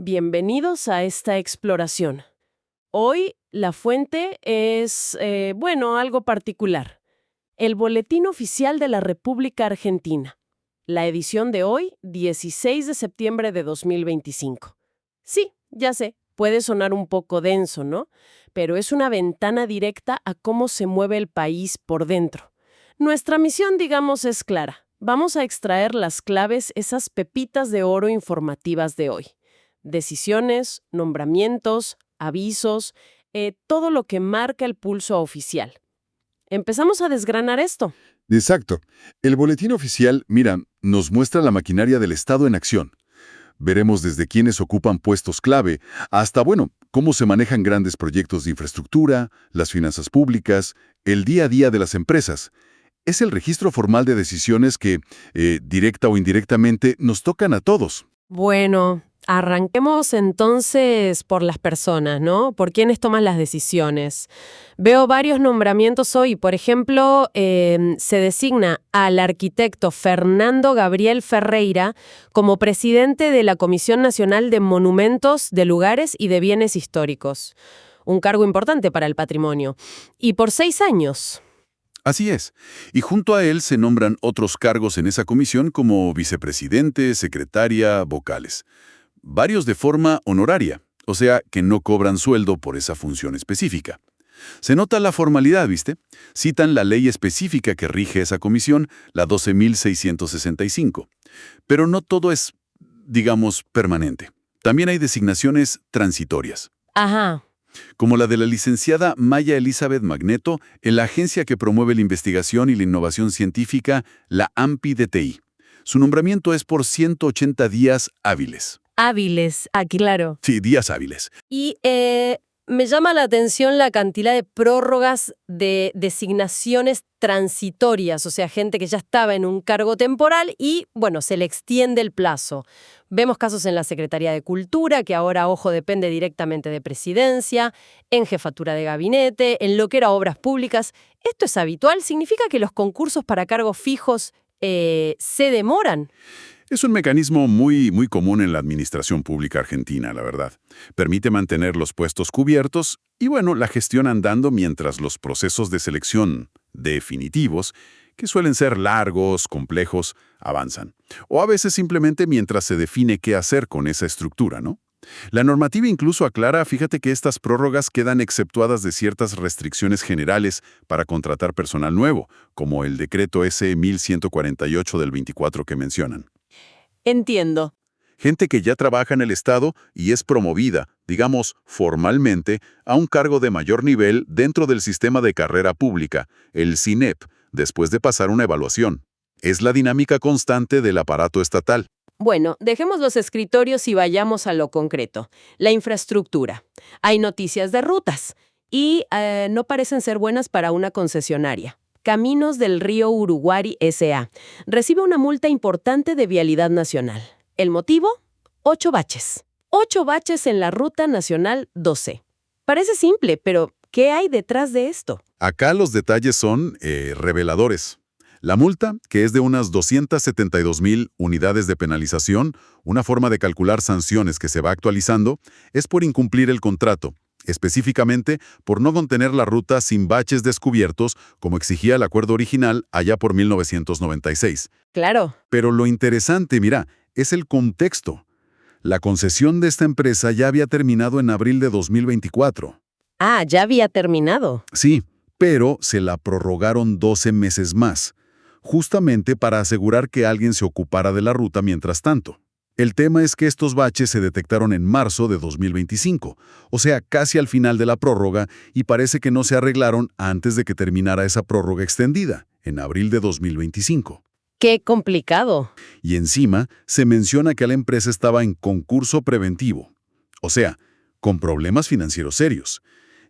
Bienvenidos a esta exploración. Hoy la fuente es, algo particular. El Boletín Oficial de la República Argentina. La edición de hoy, 16 de septiembre de 2025. Sí, ya sé, puede sonar un poco denso, ¿no? Pero es una ventana directa a cómo se mueve el país por dentro. Nuestra misión, digamos, es clara. Vamos a extraer las claves, esas pepitas de oro informativas de hoy. Decisiones, nombramientos, avisos, todo lo que marca el pulso oficial. Empezamos a desgranar esto. Exacto. El boletín oficial, mira, nos muestra la maquinaria del Estado en acción. Veremos desde quienes ocupan puestos clave hasta, cómo se manejan grandes proyectos de infraestructura, las finanzas públicas, el día a día de las empresas. Es el registro formal de decisiones que, directa o indirectamente, nos tocan a todos. Bueno, arranquemos entonces por las personas, ¿no? Por quienes toman las decisiones. Veo varios nombramientos hoy. Por ejemplo, se designa al arquitecto Fernando Gabriel Ferreira como presidente de la Comisión Nacional de Monumentos, de Lugares y de Bienes Históricos. Un cargo importante para el patrimonio. Y por 6 años. Así es. Y junto a él se nombran otros cargos en esa comisión como vicepresidente, secretaria, vocales. Varios de forma honoraria, o sea, que no cobran sueldo por esa función específica. Se nota la formalidad, ¿viste? Citan la ley específica que rige esa comisión, la 12.665. Pero no todo es, digamos, permanente. También hay designaciones transitorias. Ajá. Como la de la licenciada Maya Elizabeth Magneto en la agencia que promueve la investigación y la innovación científica, la AMPI-DTI. Su nombramiento es por 180 días hábiles. Hábiles, claro. Sí, días hábiles. Y me llama la atención la cantidad de prórrogas de designaciones transitorias, o sea, gente que ya estaba en un cargo temporal y, se le extiende el plazo. Vemos casos en la Secretaría de Cultura, que ahora, depende directamente de Presidencia, en Jefatura de Gabinete, en lo que era Obras Públicas. ¿Esto es habitual? ¿Significa que los concursos para cargos fijos se demoran? Es un mecanismo muy común en la administración pública argentina, la verdad. Permite mantener los puestos cubiertos y, la gestión andando mientras los procesos de selección definitivos, que suelen ser largos, complejos, avanzan. O a veces simplemente mientras se define qué hacer con esa estructura, ¿no? La normativa incluso aclara, fíjate que estas prórrogas quedan exceptuadas de ciertas restricciones generales para contratar personal nuevo, como el decreto S 1148 del 24 que mencionan. Entiendo. Gente que ya trabaja en el Estado y es promovida, digamos, formalmente, a un cargo de mayor nivel dentro del sistema de carrera pública, el SINEP, después de pasar una evaluación. Es la dinámica constante del aparato estatal. Bueno, dejemos los escritorios y vayamos a lo concreto. La infraestructura. Hay noticias de rutas y no parecen ser buenas para una concesionaria. Caminos del Río Uruguay S.A. recibe una multa importante de vialidad nacional. ¿El motivo? 8 baches. 8 baches en la Ruta Nacional 12. Parece simple, pero ¿qué hay detrás de esto? Acá los detalles son reveladores. La multa, que es de unas 272.000 unidades de penalización, una forma de calcular sanciones que se va actualizando, es por incumplir el contrato. Específicamente por no contener la ruta sin baches descubiertos, como exigía el acuerdo original allá por 1996. Claro. Pero lo interesante, mira, es el contexto. La concesión de esta empresa ya había terminado en abril de 2024. Ah, ya había terminado. Sí, pero se la prorrogaron 12 meses más, justamente para asegurar que alguien se ocupara de la ruta mientras tanto. El tema es que estos baches se detectaron en marzo de 2025, o sea, casi al final de la prórroga, y parece que no se arreglaron antes de que terminara esa prórroga extendida, en abril de 2025. ¡Qué complicado! Y encima se menciona que la empresa estaba en concurso preventivo, o sea, con problemas financieros serios.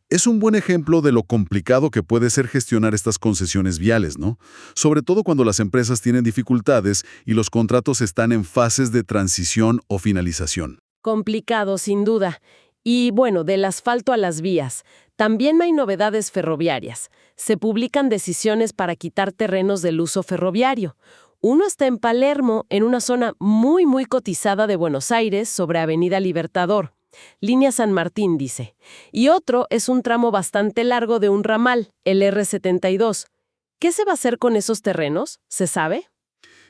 Es un buen ejemplo de lo complicado que puede ser gestionar estas concesiones viales, ¿no? Sobre todo cuando las empresas tienen dificultades y los contratos están en fases de transición o finalización. Complicado, sin duda. Y del asfalto a las vías. También hay novedades ferroviarias. Se publican decisiones para quitar terrenos del uso ferroviario. Uno está en Palermo, en una zona muy, muy cotizada de Buenos Aires, sobre Avenida Libertador. Línea San Martín, dice. Y otro es un tramo bastante largo de un ramal, el R72. ¿Qué se va a hacer con esos terrenos? ¿Se sabe?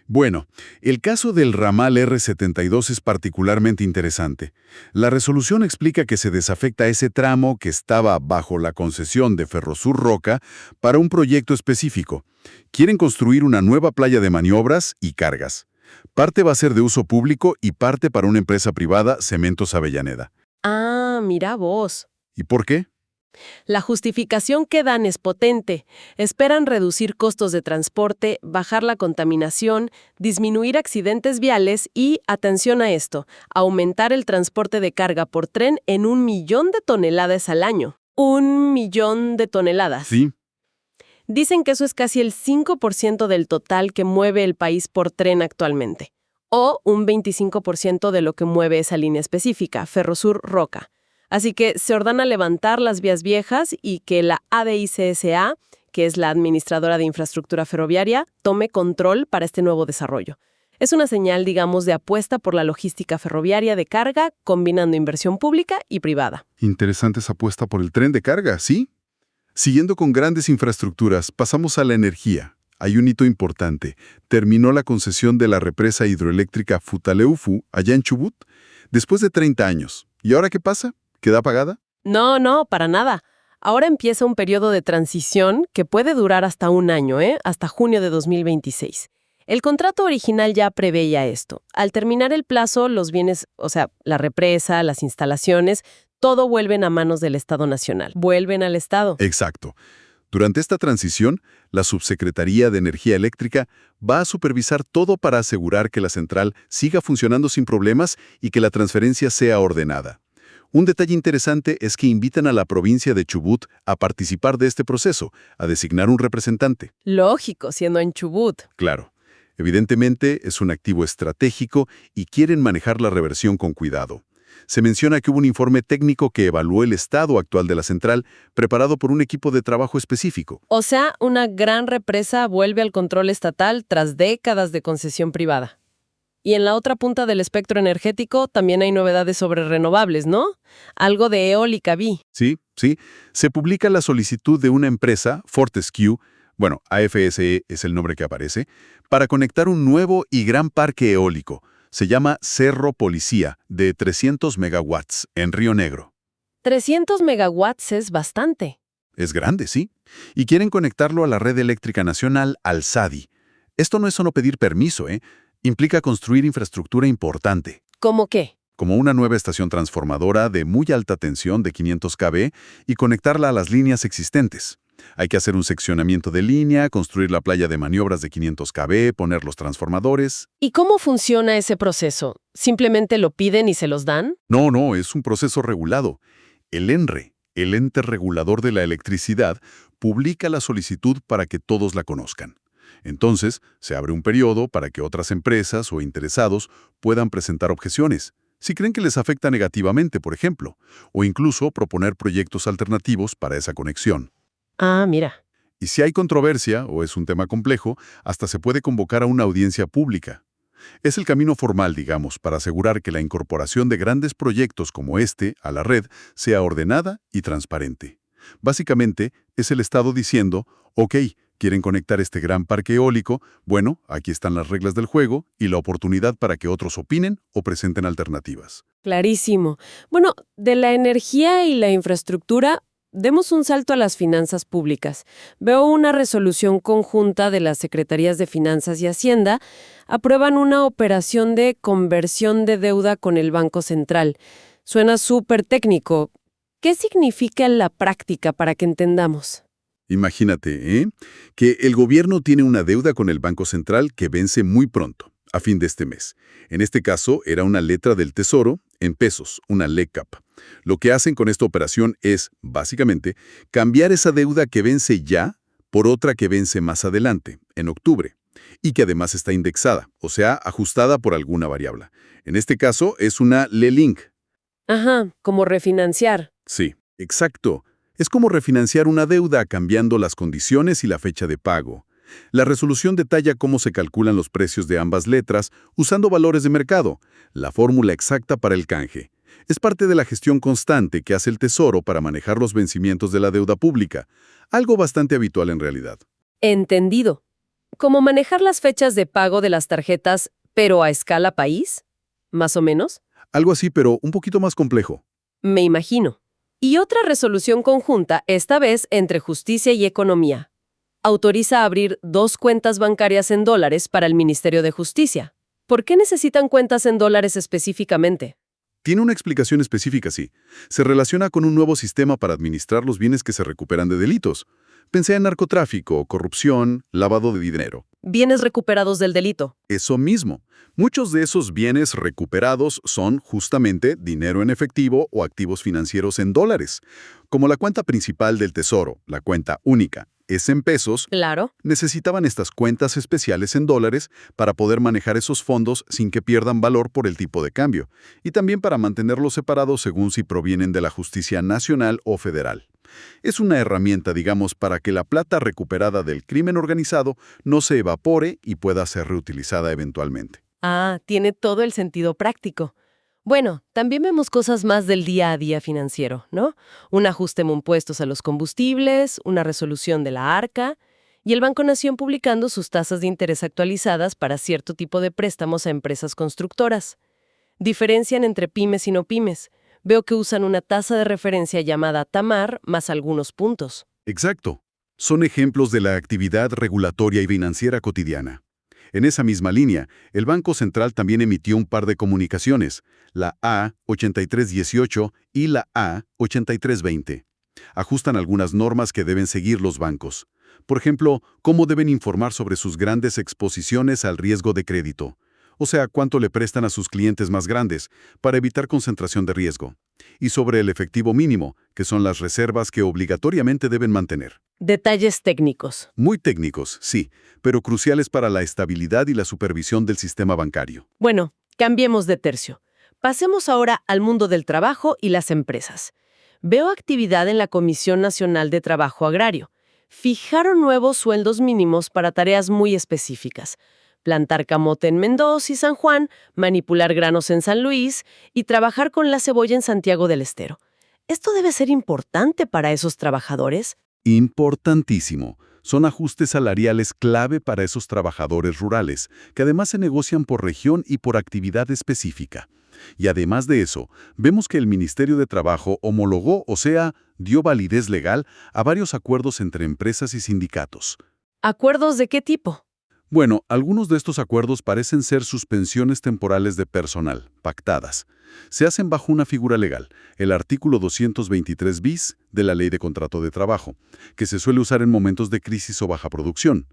Bueno, el caso del ramal R72 es particularmente interesante. La resolución explica que se desafecta ese tramo que estaba bajo la concesión de Ferrosur Roca para un proyecto específico. Quieren construir una nueva playa de maniobras y cargas. Parte va a ser de uso público y parte para una empresa privada, Cementos Avellaneda. Ah, mira vos. ¿Y por qué? La justificación que dan es potente. Esperan reducir costos de transporte, bajar la contaminación, disminuir accidentes viales y, atención a esto, aumentar el transporte de carga por tren en 1 millón de toneladas al año. 1 millón de toneladas. Sí. Dicen que eso es casi el 5% del total que mueve el país por tren actualmente, o un 25% de lo que mueve esa línea específica, Ferrosur Roca. Así que se ordena levantar las vías viejas y que la ADICSA, que es la Administradora de Infraestructura Ferroviaria, tome control para este nuevo desarrollo. Es una señal, digamos, de apuesta por la logística ferroviaria de carga, combinando inversión pública y privada. Interesante esa apuesta por el tren de carga, ¿sí? Siguiendo con grandes infraestructuras, pasamos a la energía. Hay un hito importante. Terminó la concesión de la represa hidroeléctrica Futaleufu, allá en Chubut, después de 30 años. ¿Y ahora qué pasa? ¿Queda apagada? No, para nada. Ahora empieza un periodo de transición que puede durar hasta 1 año, hasta junio de 2026. El contrato original ya preveía esto. Al terminar el plazo, los bienes, o sea, la represa, las instalaciones, todo vuelven a manos del Estado Nacional. Vuelven al Estado. Exacto. Durante esta transición, la Subsecretaría de Energía Eléctrica va a supervisar todo para asegurar que la central siga funcionando sin problemas y que la transferencia sea ordenada. Un detalle interesante es que invitan a la provincia de Chubut a participar de este proceso, a designar un representante. Lógico, siendo en Chubut. Claro, evidentemente es un activo estratégico y quieren manejar la reversión con cuidado. Se menciona que hubo un informe técnico que evaluó el estado actual de la central, preparado por un equipo de trabajo específico. O sea, una gran represa vuelve al control estatal tras décadas de concesión privada. Y en la otra punta del espectro energético también hay novedades sobre renovables, ¿no? Algo de eólica vi. Sí. Se publica la solicitud de una empresa, Fortescue, bueno, AFSE es el nombre que aparece, para conectar un nuevo y gran parque eólico. Se llama Cerro Policía, de 300 megawatts, en Río Negro. 300 megawatts es bastante. Es grande, sí. Y quieren conectarlo a la red eléctrica nacional, al SADI. Esto no es solo pedir permiso, Implica construir infraestructura importante. ¿Cómo qué? Como una nueva estación transformadora de muy alta tensión de 500 kV y conectarla a las líneas existentes. Hay que hacer un seccionamiento de línea, construir la playa de maniobras de 500 kV, poner los transformadores. ¿Y cómo funciona ese proceso? ¿Simplemente lo piden y se los dan? No, es un proceso regulado. El ENRE, el ente regulador de la electricidad, publica la solicitud para que todos la conozcan. Entonces, se abre un periodo para que otras empresas o interesados puedan presentar objeciones, si creen que les afecta negativamente, por ejemplo, o incluso proponer proyectos alternativos para esa conexión. Ah, mira. Y si hay controversia o es un tema complejo, hasta se puede convocar a una audiencia pública. Es el camino formal, digamos, para asegurar que la incorporación de grandes proyectos como este a la red sea ordenada y transparente. Básicamente, es el Estado diciendo, ok, ¿quieren conectar este gran parque eólico? Bueno, aquí están las reglas del juego y la oportunidad para que otros opinen o presenten alternativas. Clarísimo. Bueno, de la energía y la infraestructura, demos un salto a las finanzas públicas. Veo una resolución conjunta de las Secretarías de Finanzas y Hacienda. Aprueban una operación de conversión de deuda con el Banco Central. Suena súper técnico. ¿Qué significa en la práctica para que entendamos? Imagínate, que el gobierno tiene una deuda con el Banco Central que vence muy pronto, a fin de este mes. En este caso, era una letra del Tesoro en pesos, una LECAP. Lo que hacen con esta operación es, básicamente, cambiar esa deuda que vence ya por otra que vence más adelante, en octubre, y que además está indexada, o sea, ajustada por alguna variable. En este caso, es una LELINK. Ajá, como refinanciar. Sí, exacto. Es como refinanciar una deuda cambiando las condiciones y la fecha de pago. La resolución detalla cómo se calculan los precios de ambas letras usando valores de mercado, la fórmula exacta para el canje. Es parte de la gestión constante que hace el Tesoro para manejar los vencimientos de la deuda pública, algo bastante habitual en realidad. Entendido. ¿Cómo manejar las fechas de pago de las tarjetas, pero a escala país? ¿Más o menos? Algo así, pero un poquito más complejo. Me imagino. Y otra resolución conjunta, esta vez entre Justicia y Economía. Autoriza abrir 2 cuentas bancarias en dólares para el Ministerio de Justicia. ¿Por qué necesitan cuentas en dólares específicamente? Tiene una explicación específica, sí. Se relaciona con un nuevo sistema para administrar los bienes que se recuperan de delitos. Pensé en narcotráfico, corrupción, lavado de dinero. Bienes recuperados del delito. Eso mismo. Muchos de esos bienes recuperados son justamente dinero en efectivo o activos financieros en dólares. Como la cuenta principal del Tesoro, la cuenta única, es en pesos, Claro. necesitaban estas cuentas especiales en dólares para poder manejar esos fondos sin que pierdan valor por el tipo de cambio, y también para mantenerlos separados según si provienen de la justicia nacional o federal. Es una herramienta, digamos, para que la plata recuperada del crimen organizado no se evapore y pueda ser reutilizada eventualmente. Ah, tiene todo el sentido práctico. Bueno, también vemos cosas más del día a día financiero, ¿no? Un ajuste en impuestos a los combustibles, una resolución de la Arca y el Banco Nación publicando sus tasas de interés actualizadas para cierto tipo de préstamos a empresas constructoras. Diferencian entre pymes y no pymes. Veo que usan una tasa de referencia llamada TAMAR más algunos puntos. Exacto. Son ejemplos de la actividad regulatoria y financiera cotidiana. En esa misma línea, el Banco Central también emitió un par de comunicaciones, la A8318 y la A8320. Ajustan algunas normas que deben seguir los bancos. Por ejemplo, cómo deben informar sobre sus grandes exposiciones al riesgo de crédito. O sea, cuánto le prestan a sus clientes más grandes, para evitar concentración de riesgo. Y sobre el efectivo mínimo, que son las reservas que obligatoriamente deben mantener. Detalles técnicos. Muy técnicos, sí, pero cruciales para la estabilidad y la supervisión del sistema bancario. Bueno, cambiemos de tercio. Pasemos ahora al mundo del trabajo y las empresas. Veo actividad en la Comisión Nacional de Trabajo Agrario. Fijaron nuevos sueldos mínimos para tareas muy específicas. Plantar camote en Mendoza y San Juan, manipular granos en San Luis y trabajar con la cebolla en Santiago del Estero. ¿Esto debe ser importante para esos trabajadores? Importantísimo. Son ajustes salariales clave para esos trabajadores rurales, que además se negocian por región y por actividad específica. Y además de eso, vemos que el Ministerio de Trabajo homologó, o sea, dio validez legal a varios acuerdos entre empresas y sindicatos. ¿Acuerdos de qué tipo? Bueno, algunos de estos acuerdos parecen ser suspensiones temporales de personal, pactadas. Se hacen bajo una figura legal, el artículo 223 bis de la Ley de Contrato de Trabajo, que se suele usar en momentos de crisis o baja producción.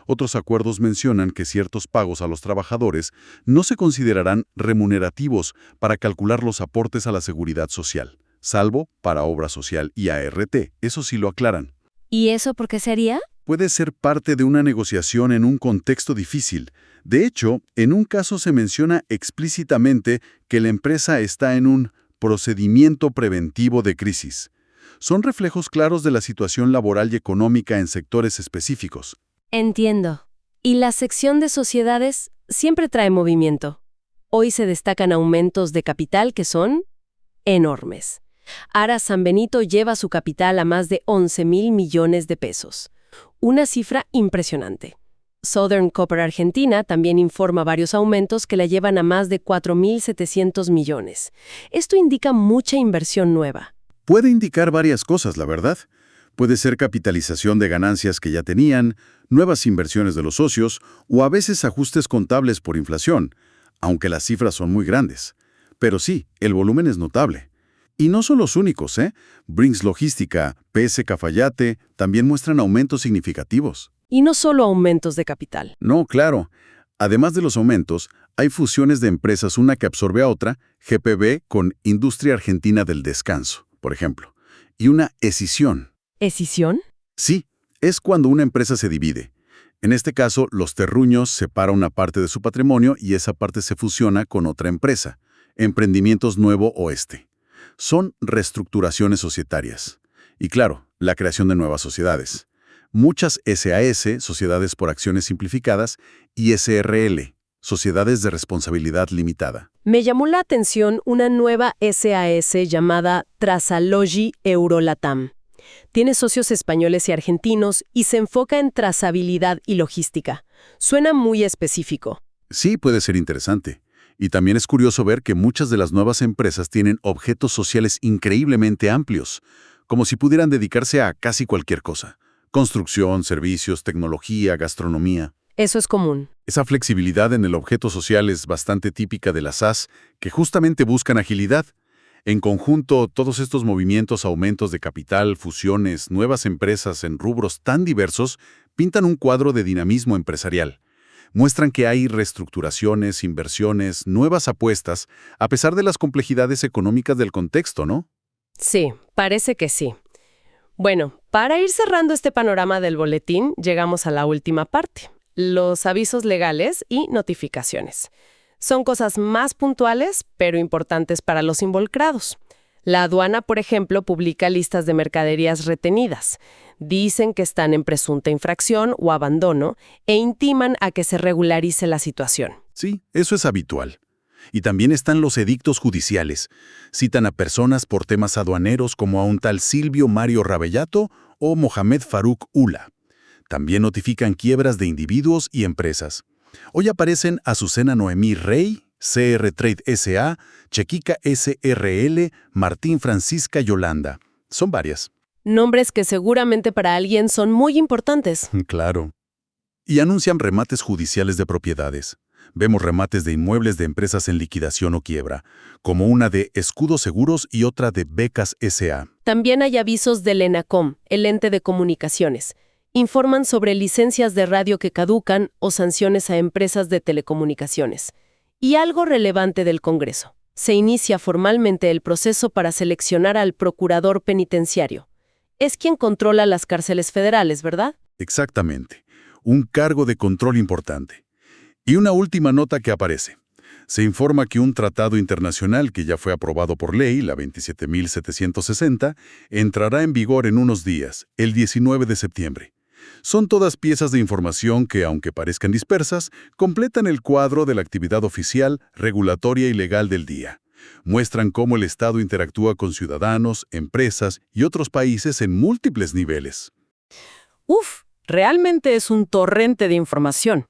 Otros acuerdos mencionan que ciertos pagos a los trabajadores no se considerarán remunerativos para calcular los aportes a la seguridad social, salvo para obra social y ART, eso sí lo aclaran. ¿Y eso por qué sería? Puede ser parte de una negociación en un contexto difícil. De hecho, en un caso se menciona explícitamente que la empresa está en un procedimiento preventivo de crisis. Son reflejos claros de la situación laboral y económica en sectores específicos. Entiendo. Y la sección de sociedades siempre trae movimiento. Hoy se destacan aumentos de capital que son enormes. Ara San Benito lleva su capital a más de 11.000 millones de pesos. Una cifra impresionante. Southern Copper Argentina también informa varios aumentos que la llevan a más de 4.700 millones. Esto indica mucha inversión nueva. Puede indicar varias cosas, la verdad. Puede ser capitalización de ganancias que ya tenían, nuevas inversiones de los socios o a veces ajustes contables por inflación, aunque las cifras son muy grandes. Pero sí, el volumen es notable. Y no son los únicos, ¿eh? Brinks Logística, PS Cafayate también muestran aumentos significativos. Y no solo aumentos de capital. No, claro. Además de los aumentos, hay fusiones de empresas una que absorbe a otra, GPB con Industria Argentina del Descanso, por ejemplo, y una escisión. ¿Escisión? Sí, es cuando una empresa se divide. En este caso, Los Terruños separa una parte de su patrimonio y esa parte se fusiona con otra empresa, Emprendimientos Nuevo Oeste. Son reestructuraciones societarias. Y claro, la creación de nuevas sociedades. Muchas SAS, Sociedades por Acciones Simplificadas, y SRL, Sociedades de Responsabilidad Limitada. Me llamó la atención una nueva SAS llamada Trazalogy Eurolatam. Tiene socios españoles y argentinos y se enfoca en trazabilidad y logística. Suena muy específico. Sí, puede ser interesante. Y también es curioso ver que muchas de las nuevas empresas tienen objetos sociales increíblemente amplios, como si pudieran dedicarse a casi cualquier cosa. Construcción, servicios, tecnología, gastronomía. Eso es común. Esa flexibilidad en el objeto social es bastante típica de las SAS, que justamente buscan agilidad. En conjunto, todos estos movimientos, aumentos de capital, fusiones, nuevas empresas en rubros tan diversos, pintan un cuadro de dinamismo empresarial. Muestran que hay reestructuraciones, inversiones, nuevas apuestas, a pesar de las complejidades económicas del contexto, ¿no? Sí, parece que sí. Bueno, para ir cerrando este panorama del boletín, llegamos a la última parte, los avisos legales y notificaciones. Son cosas más puntuales, pero importantes para los involucrados. La aduana, por ejemplo, publica listas de mercaderías retenidas. Dicen que están en presunta infracción o abandono e intiman a que se regularice la situación. Sí, eso es habitual. Y también están los edictos judiciales. Citan a personas por temas aduaneros como a un tal Silvio Mario Rabellato o Mohamed Farouk Ula. También notifican quiebras de individuos y empresas. Hoy aparecen Azucena Noemí Rey, CR Trade S.A., Chequica SRL, Martín Francisca Yolanda. Son varias. Nombres que seguramente para alguien son muy importantes. Claro. Y anuncian remates judiciales de propiedades. Vemos remates de inmuebles de empresas en liquidación o quiebra, como una de Escudos Seguros y otra de Becas S.A. También hay avisos del ENACOM, el ente de comunicaciones. Informan sobre licencias de radio que caducan o sanciones a empresas de telecomunicaciones. Y algo relevante del Congreso. Se inicia formalmente el proceso para seleccionar al procurador penitenciario. Es quien controla las cárceles federales, ¿verdad? Exactamente. Un cargo de control importante. Y una última nota que aparece. Se informa que un tratado internacional que ya fue aprobado por ley, la 27.760, entrará en vigor en unos días, el 19 de septiembre. Son todas piezas de información que, aunque parezcan dispersas, completan el cuadro de la actividad oficial, regulatoria y legal del día. Muestran cómo el Estado interactúa con ciudadanos, empresas y otros países en múltiples niveles. Realmente es un torrente de información.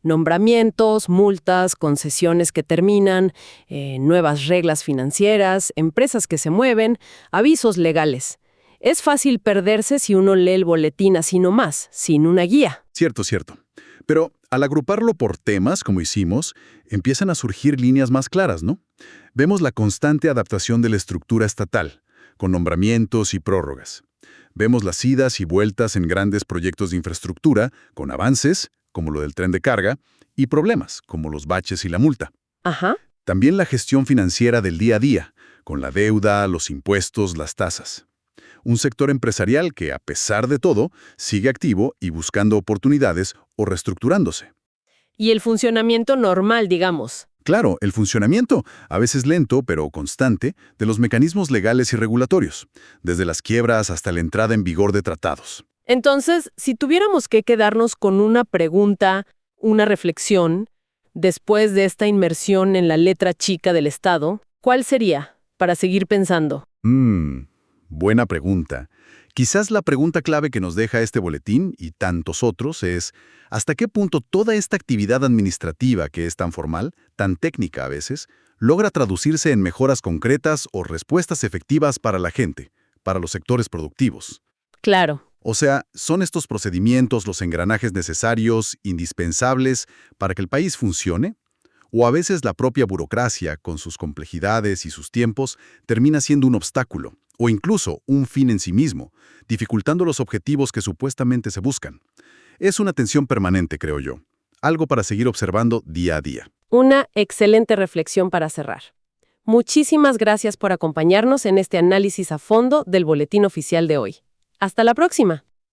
Nombramientos, multas, concesiones que terminan, nuevas reglas financieras, empresas que se mueven, avisos legales. Es fácil perderse si uno lee el boletín así nomás, sin una guía. Cierto. Pero al agruparlo por temas, como hicimos, empiezan a surgir líneas más claras, ¿no? Vemos la constante adaptación de la estructura estatal, con nombramientos y prórrogas. Vemos las idas y vueltas en grandes proyectos de infraestructura, con avances, como lo del tren de carga, y problemas, como los baches y la multa. Ajá. También la gestión financiera del día a día, con la deuda, los impuestos, las tasas. Un sector empresarial que, a pesar de todo, sigue activo y buscando oportunidades o reestructurándose. Y el funcionamiento normal, digamos. Claro, el funcionamiento, a veces lento pero constante, de los mecanismos legales y regulatorios, desde las quiebras hasta la entrada en vigor de tratados. Entonces, si tuviéramos que quedarnos con una pregunta, una reflexión, después de esta inmersión en la letra chica del Estado, ¿cuál sería para seguir pensando? Buena pregunta. Quizás la pregunta clave que nos deja este boletín y tantos otros es ¿hasta qué punto toda esta actividad administrativa que es tan formal, tan técnica a veces, logra traducirse en mejoras concretas o respuestas efectivas para la gente, para los sectores productivos? Claro. O sea, ¿son estos procedimientos los engranajes necesarios, indispensables, para que el país funcione? ¿O a veces la propia burocracia, con sus complejidades y sus tiempos, termina siendo un obstáculo, o incluso un fin en sí mismo, dificultando los objetivos que supuestamente se buscan? Es una tensión permanente, creo yo. Algo para seguir observando día a día. Una excelente reflexión para cerrar. Muchísimas gracias por acompañarnos en este análisis a fondo del boletín oficial de hoy. Hasta la próxima.